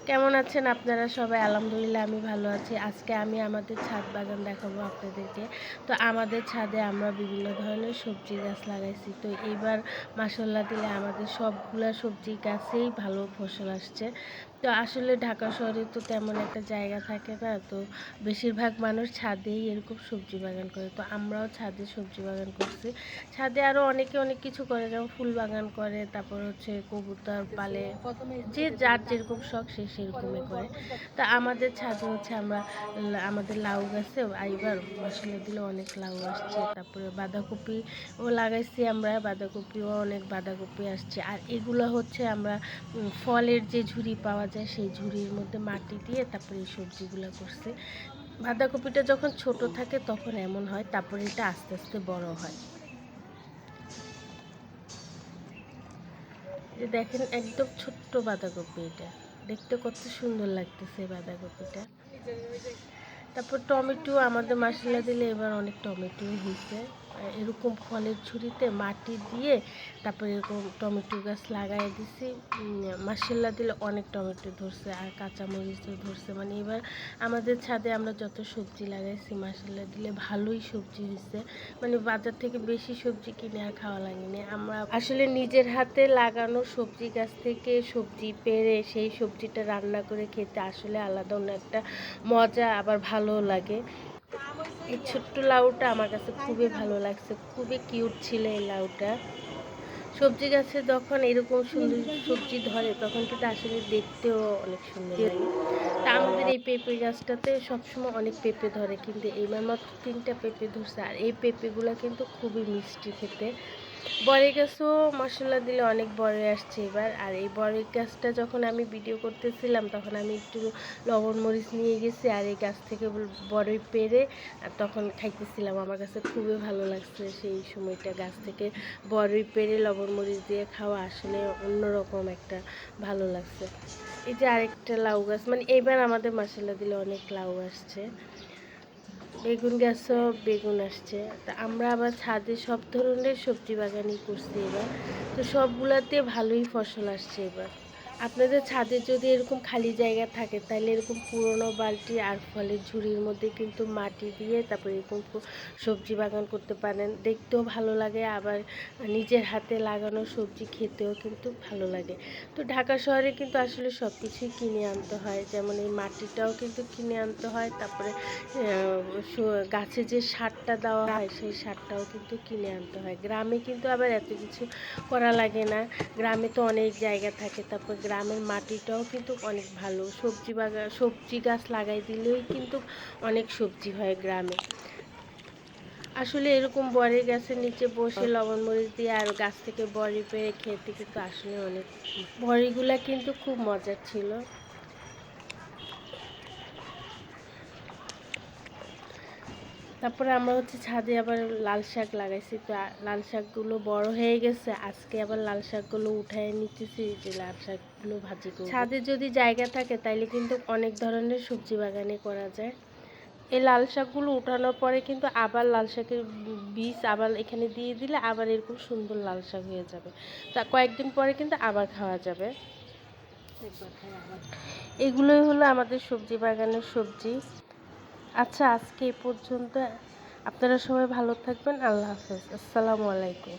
কেমন আছেন আপনারা সবাই? আলহামদুলিল্লাহ আমি ভালো আছি। আজকে আমি আমাদের ছাদ বাগান দেখাবো আপনাদেরকে। তো আমাদের ছাদে আমরা বিভিন্ন ধরনের সবজি গাছ লাগাইছি। তো এইবার মাশাআল্লাহ দিলে আমাদের সবগুলা সবজি গাছেই ভালো ফসল আসছে। তো আসলে ঢাকা শহরে তো তেমন একটা জায়গা থাকে না। তো বেশিরভাগ মানুষ ছাদেই এরকম সবজি বাগান করে। তো আমরাও ছাদে সবজি বাগান করছি। ছাদে আরও অনেকে অনেক কিছু করে, যেমন ফুল বাগান করে, তারপর হচ্ছে কবুতর পালে, যে যার যেরকম শখ সে সেরকমই করে। তা আমাদের ছাদে হচ্ছে আমরা আমাদের লাউ গাছে এইবার মাসাল্লাহ দিলে অনেক লাউ আসছে। তারপরে বাঁধাকপিও লাগাইছি আমরা, বাঁধাকপিও অনেক বাঁধাকপি আসছে। আর এগুলো হচ্ছে আমরা ফলের যে ঝুড়ি পাওয়া যায় সেই ঝুড়ির মধ্যে মাটি দিয়ে তারপরে এই সবজিগুলো করছি। বাঁধাকপিটা যখন ছোট থাকে তখন এমন হয়, তারপরে এটা আস্তে আস্তে বড় হয়। যে দেখেন একদম ছোট্ট বাঁধাকপি, এটা দেখতে কত সুন্দর লাগতেছে বাঁধাকপিটা। তারপর টমেটো আমাদের মাসাল্লাহ দিলে এবার অনেক টমেটো হয়েছে। এরকম ফলের ঝুড়িতে মাটি দিয়ে তারপর এরকম টমেটো গাছ লাগাই দিছি। মাসাল্লাহ দিলে অনেক টমেটো ধরছে, আর কাঁচামরিচও ধরছে। মানে এবার আমাদের ছাদে আমরা যত সবজি লাগাইছি মাসাল্লাহ দিলে ভালোই সবজি হয়েছে। মানে বাজার থেকে বেশি সবজি কিনে আর খাওয়া লাগেনি। আমরা আসলে নিজের হাতে লাগানো সবজি গাছ থেকে সবজি পেড়ে সেই সবজিটা রান্না করে খেতে আসলে আলাদা অন্য একটা মজা, আবার ভালো লাগে। এই ছোট্ট লাউটা আমার কাছে খুবই ভালো লাগছে, খুবই কিউট ছিল এই লাউটা। সবজি গাছে যখন এরকম সুন্দর সবজি ধরে তখন কিন্তু আসলে দেখতেও অনেক সুন্দর লাগে। তা আমাদের এই পেঁপে গাছটাতে সবসময় অনেক পেঁপে ধরে, কিন্তু এইবার মাত্র 3টা পেঁপে ধরছে। আর এই পেঁপেগুলো কিন্তু খুবই মিষ্টি খেতে। বড়ই গাছও মশলা দিলে অনেক বড় আসছে এবার। আর এই বড়ই গাছটা যখন আমি ভিডিও করতেছিলাম তখন আমি একটু লবণ মরিচ নিয়ে গেছি, আর এই গাছ থেকে বড়ই পেড়ে আর তখন খাইতেছিলাম। আমার কাছে খুবই ভালো লাগছে সেই সময়টা, গাছ থেকে বড়ই পেড়ে লবণ মরিচ দিয়ে খাওয়া আসলে অন্যরকম একটা ভালো লাগছে। এই যে আরেকটা লাউ গাছ, মানে এইবার আমাদের মশলা দিলে অনেক লাউ আসছে। বেগুন গাছও বেগুন আসছে। তা আমরা আবার ছাদে সব ধরনের সবজি বাগানই করছি এবার। তো সবগুলাতে ভালোই ফসল আসছে এবার। আপনাদের ছাদে যদি এরকম খালি জায়গা থাকে তাহলে এরকম পুরনো বালতি আর ফলের ঝুড়ির মধ্যে কিন্তু মাটি দিয়ে তারপরে এরকম সবজি বাগান করতে পারেন। দেখতেও ভালো লাগে, আবার নিজের হাতে লাগানো সবজি খেতেও কিন্তু ভালো লাগে। তো ঢাকা শহরে কিন্তু আসলে সব কিছুই কিনে আনতে হয়, যেমন এই মাটিটাও কিন্তু কিনে আনতে হয়। তারপরে গাছে যে সারটা দেওয়া হয় সেই সারটাও কিন্তু কিনে আনতে হয়। গ্রামে কিন্তু আবার এত কিছু করা লাগে না, গ্রামে তো অনেক জায়গা থাকে। তারপর গ্রামের মাটিটাও কিন্তু অনেক ভালো, সবজি বাগান সবজি গাছ লাগাই দিলেই কিন্তু অনেক সবজি হয় গ্রামে। আসলে এরকম বড়ি গাছের নিচে বসে লবণ মরিচ দিয়ে আর গাছ থেকে বড়ি পেড়ে খেতে কিন্তু আসলে অনেক, বড়িগুলা কিন্তু খুব মজার ছিল। তারপরে আমরা হচ্ছে ছাদে আবার লাল শাক লাগাইছি। তো লাল শাকগুলো বড় হয়ে গেছে, আজকে আবার লাল শাকগুলো উঠায় নিতেছি যে লাল শাকগুলো ভাজি করব। ছাদে যদি জায়গা থাকে তাইলে কিন্তু অনেক ধরনের সবজি বাগানে করা যায়। এই লাল শাকগুলো উঠানোর পরে কিন্তু আবার লাল শাকের বীজ আবার এখানে দিয়ে দিলে আবার এরকম সুন্দর লাল শাক হয়ে যাবে। তা কয়েকদিন পরে কিন্তু আবার খাওয়া যাবে। এগুলোই হলো আমাদের সবজি বাগানের সবজি। আচ্ছা, আজকে এই পর্যন্ত। আপনারা সবাই ভালো থাকবেন। আল্লাহ হাফেজ। আসসালামু আলাইকুম।